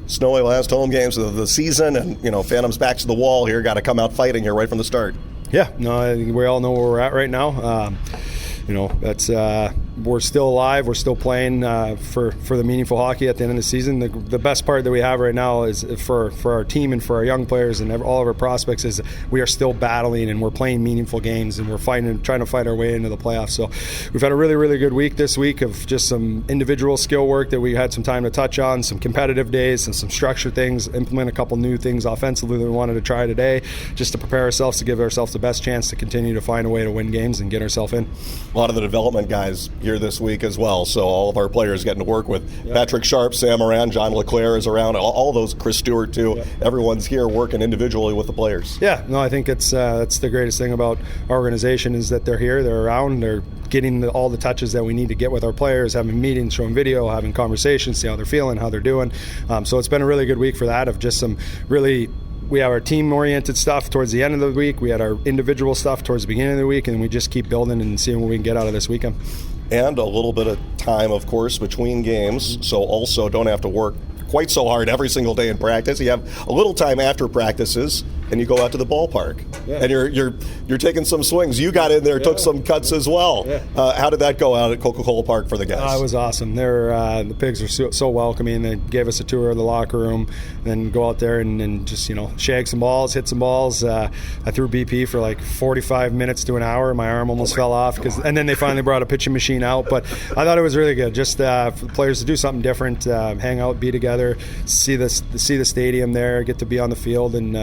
Snowy last home games of the season, and Phantom's back to the wall here. Got to come out fighting here right from the start. Yeah, no, I think we all know where we're at right now. That's we're still alive. We're still playing for the meaningful hockey at the end of the season. The best part that we have right now is for our team and for our young players and all of our prospects is we are still battling and we're playing meaningful games and we're trying to fight our way into the playoffs. So we've had a really, really good week this week of just some individual skill work that we had some time to touch on, some competitive days and some structure things, implement a couple new things offensively that we wanted to try today just to prepare ourselves to give ourselves the best chance to continue to find a way to win games and get ourselves in. A lot of the development guys here this week as well, so all of our players getting to work with Patrick Sharp, Sam Moran, John LeClaire is around, all those, Chris Stewart too. Yeah. Everyone's here working individually with the players. Yeah, no, I think that's the greatest thing about our organization is that they're here, they're around, they're getting all the touches that we need to get with our players, having meetings, showing video, having conversations, see how they're feeling, how they're doing. So it's been a really good week for that of just some really. We have our team-oriented stuff towards the end of the week. We had our individual stuff towards the beginning of the week, and we just keep building and seeing what we can get out of this weekend. And a little bit of time, of course, between games, so also don't have to work quite so hard every single day in practice. You have a little time after practices, and you go out to the ballpark, and you're taking some swings. You got in there, took some cuts as well. Yeah. How did that go out at CocaCola Park for the guys? It was awesome. The Pigs were so welcoming. They gave us a tour of the locker room, then go out there and just shag some balls, hit some balls. I threw BP for like 45 minutes to an hour. My arm almost fell off, and then they finally brought a pitching machine out. But I thought it was really good, just for the players to do something different, hang out, be together, see the stadium there, get to be on the field, and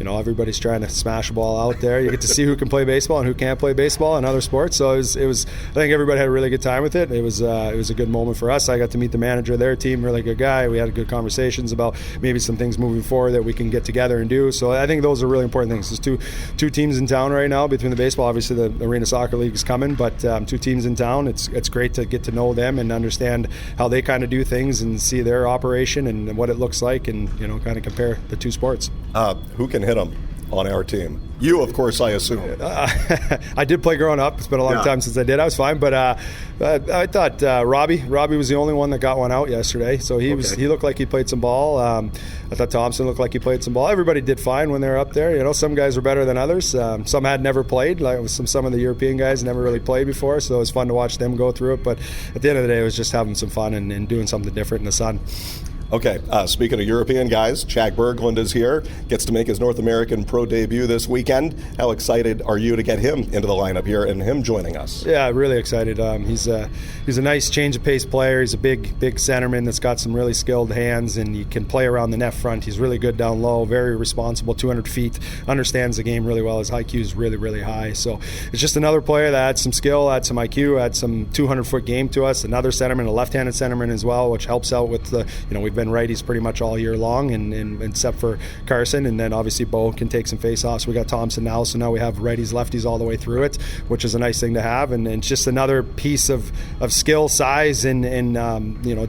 everybody's trying to smash a ball out there. You get to see who can play baseball and who can't play baseball and other sports. So it was. I think everybody had a really good time with it. It was a good moment for us. I got to meet the manager of their team, really good guy. We had good conversations about maybe some things moving forward that we can get together and do. So I think those are really important things. There's two teams in town right now between the baseball. Obviously, the Arena Soccer League is coming, but two teams in town. It's great to get to know them and understand how they kind of do things and see their operation and what it looks like, and kind of compare the two sports. Who can hit them on our team? You, of course, I assume. I did play growing up. It's been a long time since I did. I was fine, but I thought Robbie was the only one that got one out yesterday. So he looked like he played some ball. I thought Thompson looked like he played some ball. Everybody did fine when they were up there. Some guys were better than others. Some had never played. Like some of the European guys never really played before, so it was fun to watch them go through it. But at the end of the day, it was just having some fun and doing something different in the sun. Okay, speaking of European guys, Chad Bergland is here, gets to make his North American pro debut this weekend. How excited are you to get him into the lineup here and him joining us? Yeah, really excited. He's a nice change of pace player. He's a big centerman that's got some really skilled hands, and he can play around the net front. He's really good down low, very responsible, 200 feet, understands the game really well. His IQ is really, really high. So it's just another player that adds some skill, adds some IQ, adds some 200-foot game to us. Another centerman, a left-handed centerman as well, which helps out with the, we've been righties pretty much all year long, and except for Carson, and then obviously Bo can take some face-offs. We got Thompson now, so now we have righties, lefties all the way through it, which is a nice thing to have, and it's just another piece of skill, size, and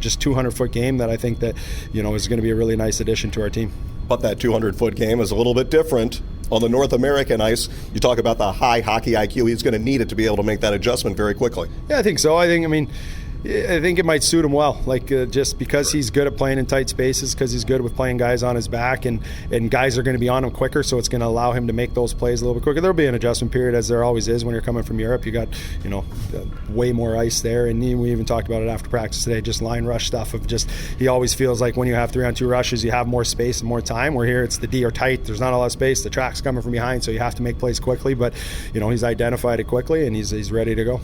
just 200-foot game that I think that is going to be a really nice addition to our team. But that 200-foot game is a little bit different on the North American ice. You talk about the high hockey IQ. He's going to need it to be able to make that adjustment very quickly. Yeah, I think so. I think it might suit him well, just because he's good at playing in tight spaces, because he's good with playing guys on his back, and guys are going to be on him quicker, so it's going to allow him to make those plays a little bit quicker. There'll be an adjustment period, as there always is when you're coming from Europe. You got, way more ice there, and we even talked about it after practice today, just line rush stuff of just, he always feels like when you have 3-on-2 rushes, you have more space and more time, where here it's the D are tight, there's not a lot of space, the track's coming from behind, so you have to make plays quickly, but, he's identified it quickly, and he's ready to go.